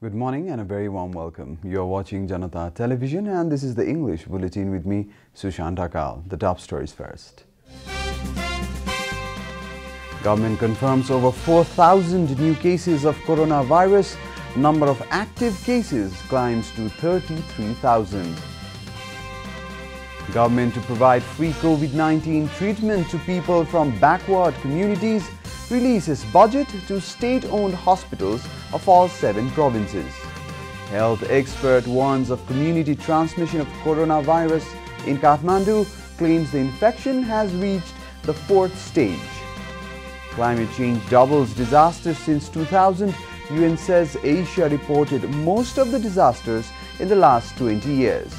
Good morning and a very warm welcome. You are watching Janata Television and this is the English Bulletin with me, Sushant Akal. The top stories first. Government confirms over 4,000 new cases of coronavirus. Number of active cases climbs to 33,000. Government to provide free COVID-19 treatment to people from backward communities releases budget to state-owned hospitals of all 7 provinces. Health expert warns of community transmission of coronavirus in Kathmandu, claims the infection has reached the 4th stage. Climate change doubles disasters since 2000. UN says Asia reported most of the disasters in the last 20 years.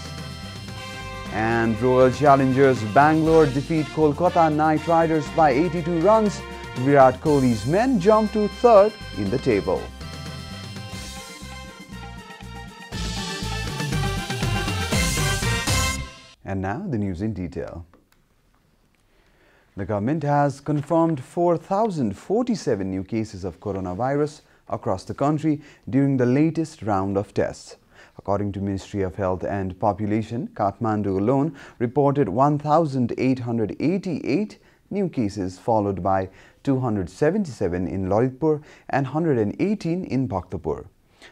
And Royal Challengers Bangalore defeat Kolkata Knight Riders by 82 runs. Virat Kohli's men jump to 3rd in the table. And now the news in detail. The government has confirmed 4,047 new cases of coronavirus across the country during the latest round of tests. According to Ministry of Health and Population, Kathmandu alone reported 1,888 new cases, followed by 277 in Lalitpur and 118 in Bhaktapur.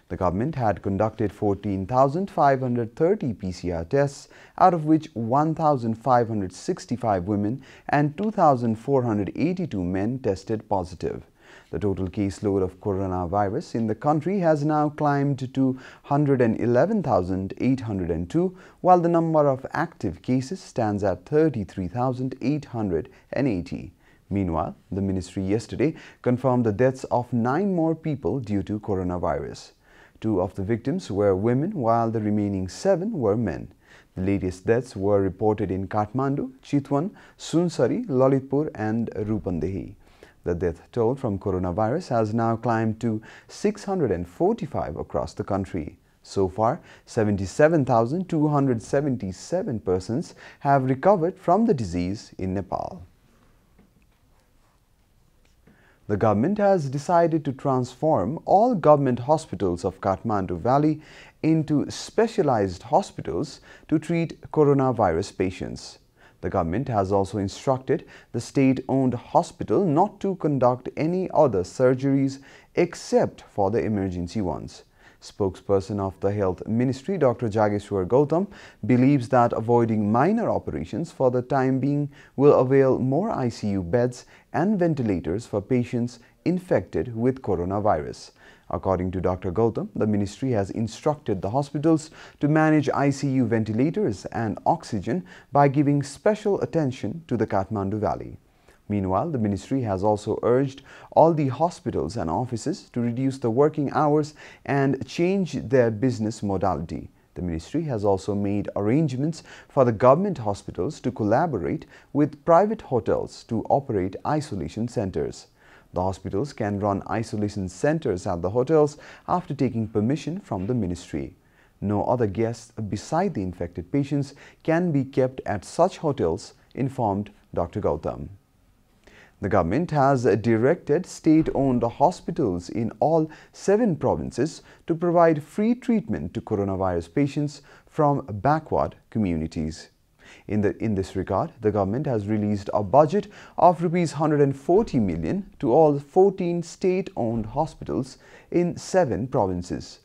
The government had conducted 14,530 PCR tests, out of which 1,565 women and 2,482 men tested positive. The total caseload of coronavirus in the country has now climbed to 111,802, while the number of active cases stands at 33,880. Meanwhile, the ministry yesterday confirmed the deaths of 9 more people due to coronavirus. 2 of the victims were women, while the remaining 7 were men. The latest deaths were reported in Kathmandu, Chitwan, Sunsari, Lalitpur and Rupandehi. The death toll from coronavirus has now climbed to 645 across the country. So far, 77,277 persons have recovered from the disease in Nepal. The government has decided to transform all government hospitals of Kathmandu Valley into specialized hospitals to treat coronavirus patients. The government has also instructed the state-owned hospital not to conduct any other surgeries except for the emergency ones. Spokesperson of the Health Ministry, Dr. Jageshwar Gautam, believes that avoiding minor operations for the time being will avail more ICU beds and ventilators for patients infected with coronavirus. According to Dr. Gautam, the ministry has instructed the hospitals to manage ICU ventilators and oxygen by giving special attention to the Kathmandu Valley. Meanwhile, the ministry has also urged all the hospitals and offices to reduce the working hours and change their business modality. The ministry has also made arrangements for the government hospitals to collaborate with private hotels to operate isolation centers. The hospitals can run isolation centers at the hotels after taking permission from the ministry. No other guests beside the infected patients can be kept at such hotels, informed Dr. Gautam. The government has directed state-owned hospitals in all 7 provinces to provide free treatment to coronavirus patients from backward communities. In this regard, the government has released a budget of Rs 140 million to all 14 state-owned hospitals in 7 provinces.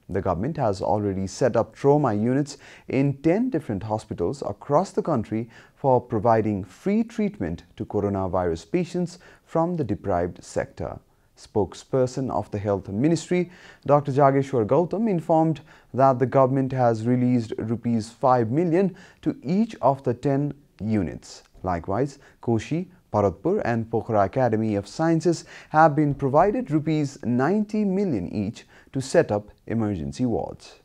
The government has already set up trauma units in 10 different hospitals across the country for providing free treatment to coronavirus patients from the deprived sector. Spokesperson of the Health Ministry, Dr. Jageshwar Gautam, informed that the government has released Rs 5 million to each of the 10 units. Likewise, Koshi, Bharatpur and Pokhara Academy of Sciences have been provided Rs 90 million each to set up emergency wards.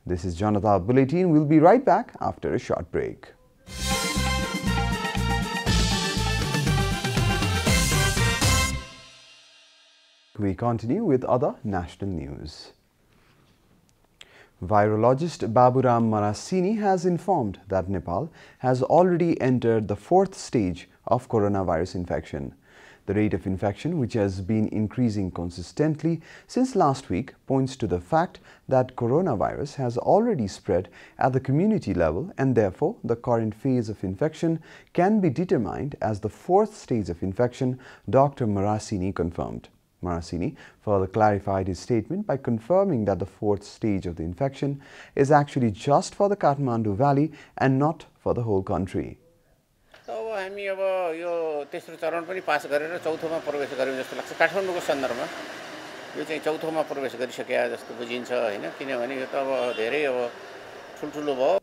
This is Janata Bulletin. We'll be right back after a short break. We continue with other national news. Virologist Baburam Marasini has informed that Nepal has already entered the 4th stage of coronavirus infection. The rate of infection, which has been increasing consistently since last week, points to the fact that coronavirus has already spread at the community level, and therefore the current phase of infection can be determined as the fourth stage of infection, Dr. Marasini confirmed. Marasini further clarified his statement by confirming that the fourth stage of the infection is actually just for the Kathmandu Valley and not for the whole country. अब हामी अब यो तेस्रो चरण पनि पास गरेर चौथोमा प्रवेश गर्यौं जस्तो लाग्छ काठमाडौँको सन्दर्भमा यो चाहिँ चौथोमा प्रवेश गरिसके जस्तो बुझिन्छ हैन किनभने यो त अब धेरै अब ठुलठुलो भयो.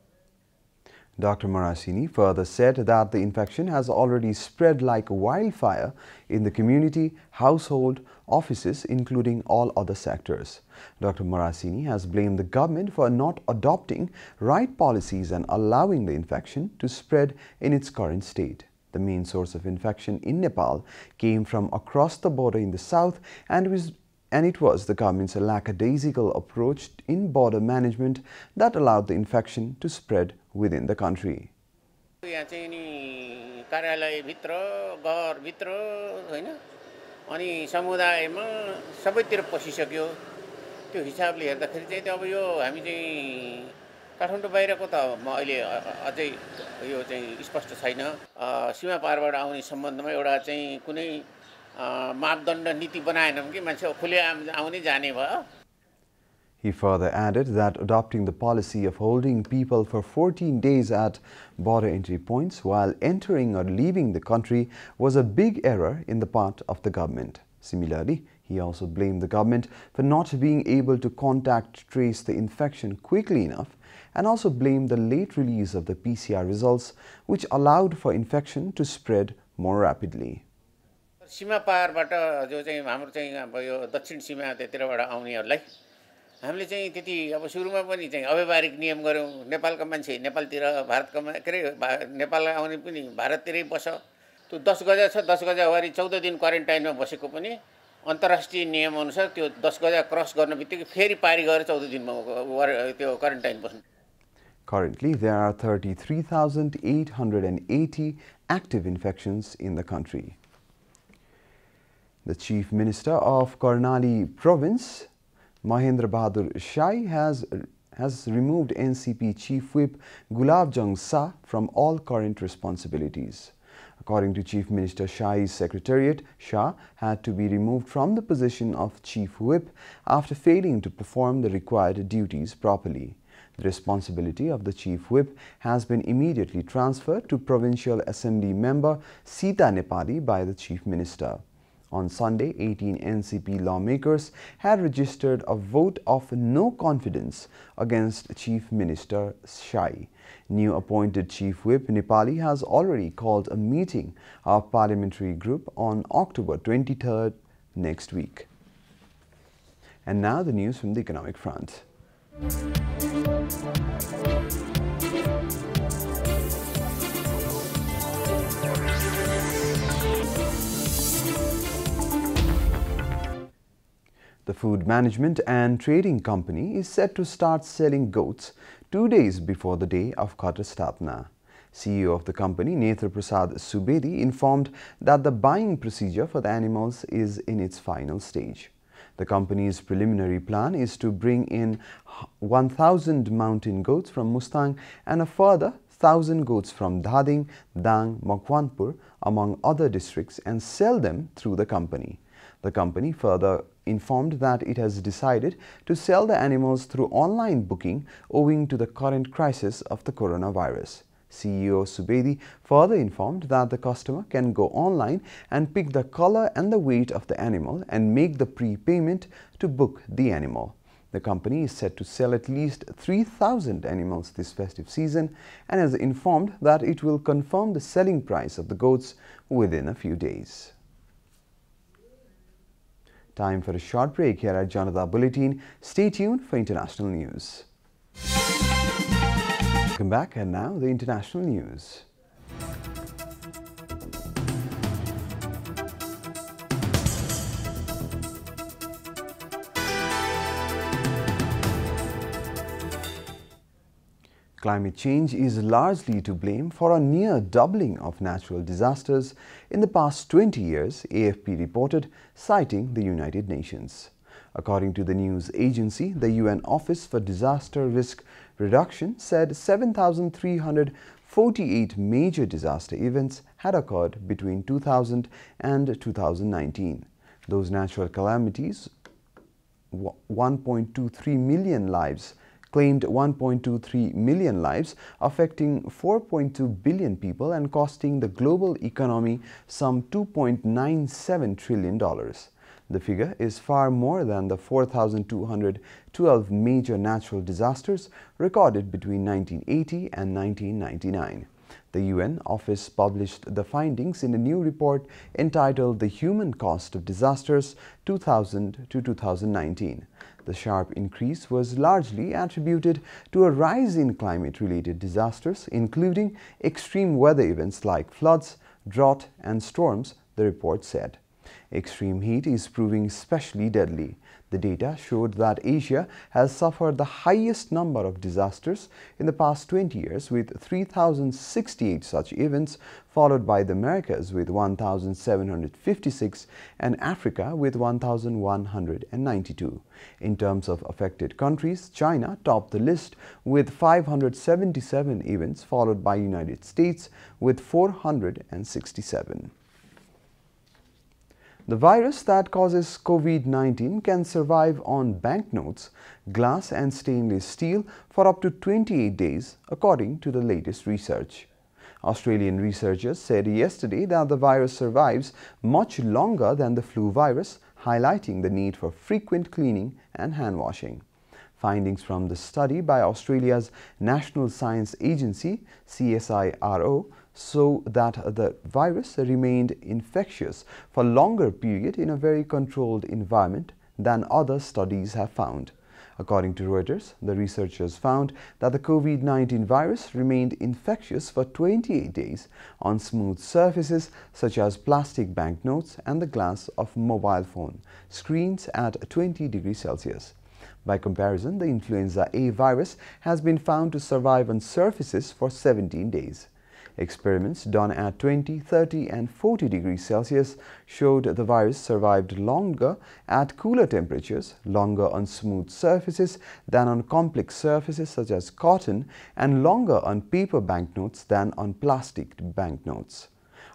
Dr. Marasini further said that the infection has already spread like wildfire in the community, household, offices, including all other sectors. Dr. Marasini has blamed the government for not adopting right policies and allowing the infection to spread in its current state. The main source of infection in Nepal came from across the border in the south, and it was the government's lackadaisical approach in border management that allowed the infection to spread within the country. यहाँ चाहिँ नि कार्यालय भित्र घर भित्र हैन अनि समुदायमा सबैतिर पसिसक्यो त्यो हिसाबले हेर्दाखेरि चाहिँ अब यो हामी चाहिँ काठमाडौँ बाहिरको त म अहिले अझै यो चाहिँ स्पष्ट छैन सीमा पारबाट आउने सम्बन्धमा एउटा चाहिँ कुनै मापदण्ड नीति बनाएनौं कि मान्छे खुलेआम आउने जाने भयो. He further added that adopting the policy of holding people for 14 days at border entry points while entering or leaving the country was a big error in the part of the government. Similarly, he also blamed the government for not being able to trace the infection quickly enough, and also blamed the late release of the PCR results, which allowed for infection to spread more rapidly. सीमा पारबाट जो चाहिँ हाम्रो चाहिँ अब यो दक्षिण सीमा त्यतिरबाट आउनेहरुलाई हामीले चाहिँ त्यति अब सुरुमा पनि चाहिँ अव्यावहारिक नियम गर्यौं. नेपालका मान्छे नेपालतिर भारतका नेपाल आउने पनि भारततिरै बस त्यो 10 गजा छ 10 गजा वरी 14 दिन क्वारेन्टाइनमा बसेको पनि अन्तर्राष्ट्रिय नियम अनुसार त्यो 10 गजा क्रस गर्नबित्तिकै फेरि पारी गरेर 14 दिनमा त्यो क्वारेन्टाइन बस्नु. Currently, there are 33,880 active infections in the country. The Chief Minister of Karnali Province, Mahendra Bahadur Shai, has removed NCP Chief Whip Gulab Jung Sa from all current responsibilities. According to Chief Minister Shai's secretariat, Shah had to be removed from the position of Chief Whip after failing to perform the required duties properly. The responsibility of the Chief Whip has been immediately transferred to Provincial Assembly member Sita Nepali by the Chief Minister. On Sunday, 18 NCP lawmakers had registered a vote of no confidence against Chief Minister Shai. New appointed Chief Whip Nepali has already called a meeting of parliamentary group on October 23rd next week. And now the news from the economic front. The Food Management and Trading Company is set to start selling goats 2 days before the day of Ghatastapna. CEO of the company, Netha Prasad Subedi, informed that the buying procedure for the animals is in its final stage. The company's preliminary plan is to bring in 1,000 mountain goats from Mustang and a further 1,000 goats from Dhading, Dang, Makwanpur, among other districts, and sell them through the company. The company further informed that it has decided to sell the animals through online booking owing to the current crisis of the coronavirus. CEO Subedi further informed that the customer can go online and pick the color and the weight of the animal and make the prepayment to book the animal. The company is set to sell at least 3,000 animals this festive season and has informed that it will confirm the selling price of the goats within a few days. Time for a short break here at Janata Bulletin. Stay tuned for international news. Welcome back, and now the international news. Climate change is largely to blame for a near doubling of natural disasters in the past 20 years, AFP reported, citing the United Nations. According to the news agency, the UN Office for Disaster Risk Reduction said 7,348 major disaster events had occurred between 2000 and 2019. Those natural calamities, 1.23 million lives, claimed 1.23 million lives, affecting 4.2 billion people and costing the global economy some $2.97 trillion. The figure is far more than the 4,212 major natural disasters recorded between 1980 and 1999. The UN office published the findings in a new report entitled The Human Cost of Disasters 2000 to 2019. The sharp increase was largely attributed to a rise in climate-related disasters, including extreme weather events like floods, drought, and storms, the report said. Extreme heat is proving especially deadly. The data showed that Asia has suffered the highest number of disasters in the past 20 years, with 3,068 such events, followed by the Americas with 1,756 and Africa with 1,192. In terms of affected countries, China topped the list with 577 events, followed by United States with 467. The virus that causes COVID-19 can survive on banknotes, glass and stainless steel for up to 28 days, according to the latest research. Australian researchers said yesterday that the virus survives much longer than the flu virus, highlighting the need for frequent cleaning and hand washing. Findings from the study by Australia's National Science Agency, CSIRO, show that the virus remained infectious for a longer period in a very controlled environment than other studies have found. According to Reuters, the researchers found that the COVID-19 virus remained infectious for 28 days on smooth surfaces such as plastic banknotes and the glass of mobile phone screens at 20 degrees Celsius. By comparison, the influenza A virus has been found to survive on surfaces for 17 days. Experiments done at 20, 30 and 40 degrees Celsius showed the virus survived longer at cooler temperatures, longer on smooth surfaces than on complex surfaces such as cotton, and longer on paper banknotes than on plastic banknotes.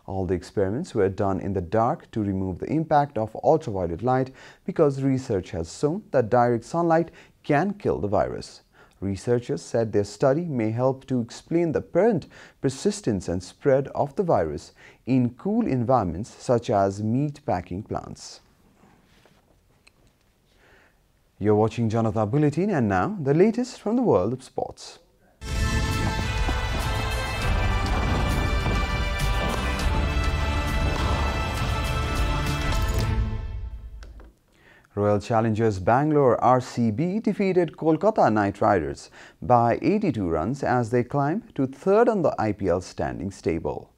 All the experiments were done in the dark to remove the impact of ultraviolet light because research has shown that direct sunlight can kill the virus. Researchers said their study may help to explain the apparent persistence and spread of the virus in cool environments such as meat packing plants. You're watching Janata Bulletin, and now the latest from the world of sports. Royal Challengers Bangalore RCB defeated Kolkata Knight Riders by 82 runs as they climb to third on the IPL standings table.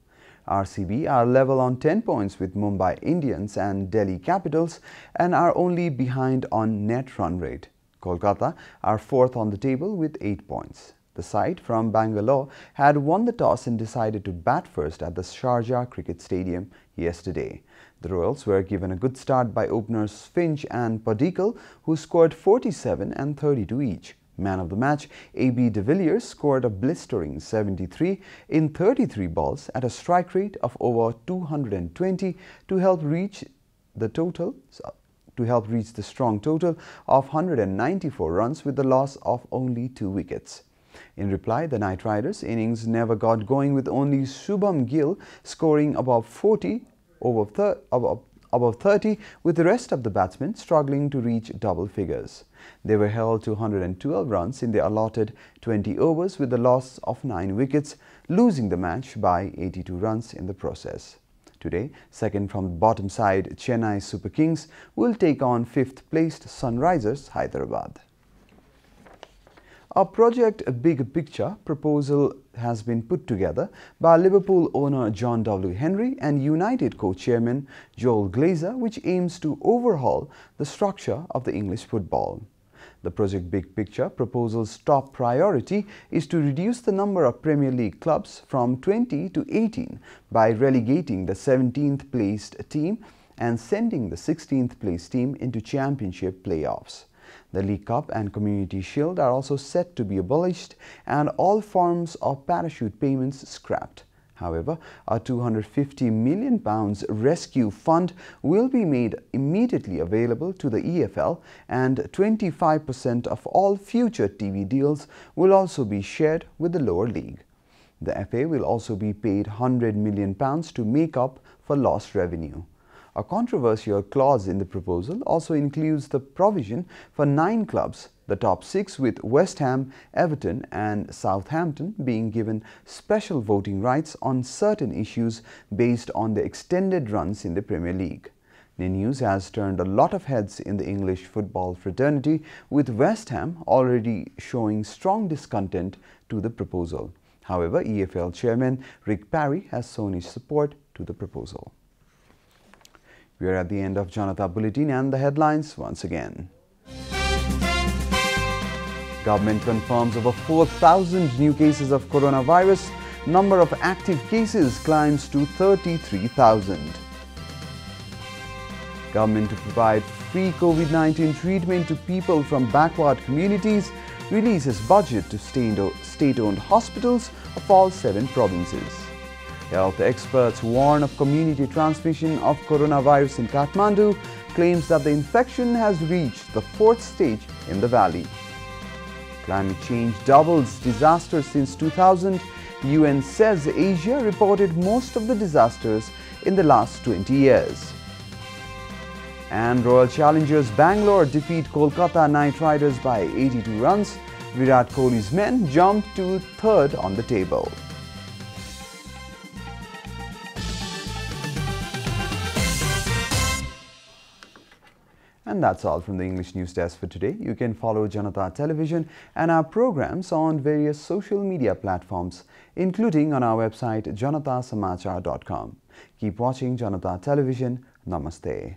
RCB are level on 10 points with Mumbai Indians and Delhi Capitals and are only behind on net run rate. Kolkata are fourth on the table with 8 points. The side from Bangalore had won the toss and decided to bat first at the Sharjah Cricket Stadium yesterday. The Royals were given a good start by openers Finch and Padikkal, who scored 47 and 32 each. Man of the match, A.B. de Villiers scored a blistering 73 in 33 balls at a strike rate of over 220 to help reach the strong total of 194 runs with the loss of only 2 wickets. In reply, the Knight Riders' innings never got going, with only Shubham Gill scoring above 30, with the rest of the batsmen struggling to reach double figures. They were held to 112 runs in the allotted 20 overs with the loss of 9 wickets, losing the match by 82 runs in the process. Today, second from the bottom side Chennai Super Kings will take on 5th placed Sunrisers Hyderabad. A Project Big Picture proposal has been put together by Liverpool owner John W. Henry and United co-chairman Joel Glazer, which aims to overhaul the structure of the English football. The Project Big Picture proposal's top priority is to reduce the number of Premier League clubs from 20 to 18 by relegating the 17th placed team and sending the 16th placed team into championship playoffs. The League Cup and Community Shield are also set to be abolished and all forms of parachute payments scrapped. However, a £250 million rescue fund will be made immediately available to the EFL, and 25% of all future TV deals will also be shared with the lower league. The FA will also be paid £100 million to make up for lost revenue. A controversial clause in the proposal also includes the provision for 9 clubs, the top 6 with West Ham, Everton and Southampton being given special voting rights on certain issues based on the extended runs in the Premier League. The news has turned a lot of heads in the English football fraternity, with West Ham already showing strong discontent to the proposal. However, EFL chairman Rick Parry has shown his support to the proposal. We are at the end of Janata Bulletin, and the headlines once again. Government confirms over 4,000 new cases of coronavirus. Number of active cases climbs to 33,000. Government to provide free COVID-19 treatment to people from backward communities releases budget to state-owned hospitals of all 7 provinces. Health experts warn of community transmission of coronavirus in Kathmandu, claims that the infection has reached the 4th stage in the valley. Climate change doubles disasters since 2000. UN says Asia reported most of the disasters in the last 20 years. And Royal Challengers Bangalore defeat Kolkata Knight Riders by 82 runs. Virat Kohli's men jumped to 3rd on the table. And that's all from the English News Desk for today. You can follow Janata Television and our programs on various social media platforms, including on our website janatasamachar.com. Keep watching Janata Television. Namaste.